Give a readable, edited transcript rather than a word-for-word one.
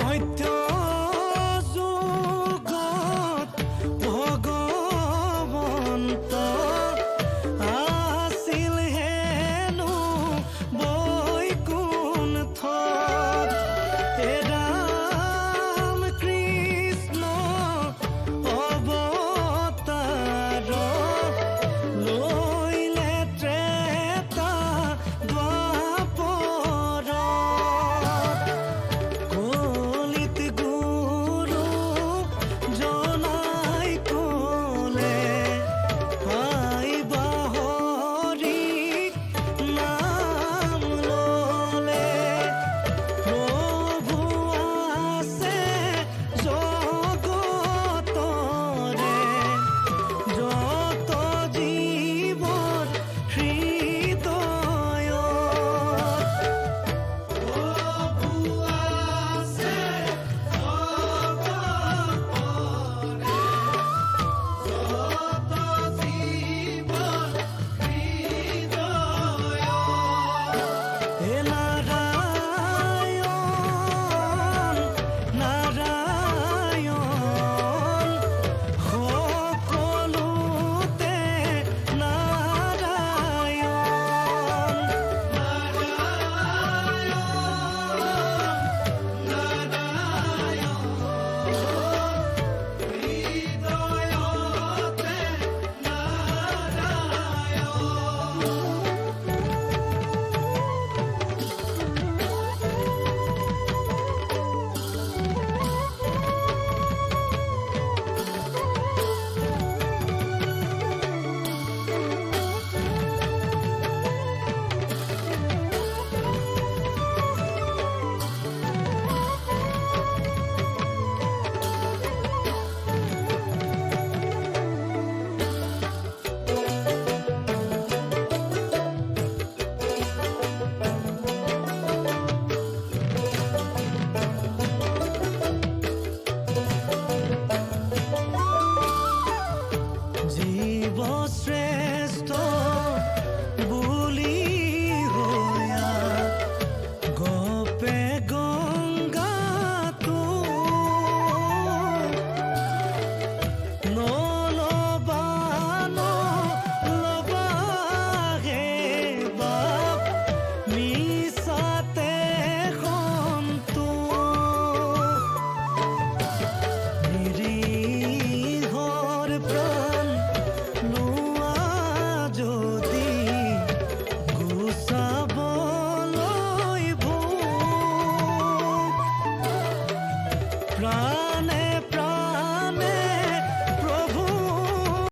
মধ্য যুগত ভগৱন্ত আছিল হেনো বৈকুণ্ঠত। ৰাম কৃষ্ণ অৱতাৰ লৈলে ত্ৰেতা দ্বাপৰত। কলিত গুৰু জনাই ক'লে পাইবা হৰি নাম ল'লে। প্ৰভু আছে জগতৰে যত জীৱৰ হৃদয়ত। প্ৰভু আছে জগতৰে যত জীৱৰ হৃদয়ত। হে নাৰায়ণ নাৰায়ণ সকলোতে নাৰায়ণ। হৃদয়তে জীৱ শ্ৰেষ্ঠ বুলি হৈয়া গপে গংগাটো নলবা নলবা হে বাপ মিছাতে সন্তোষ। নিৰীহৰ প্ৰাণ লোৱা যদি গুচাবলৈ ভোগ প্ৰাণে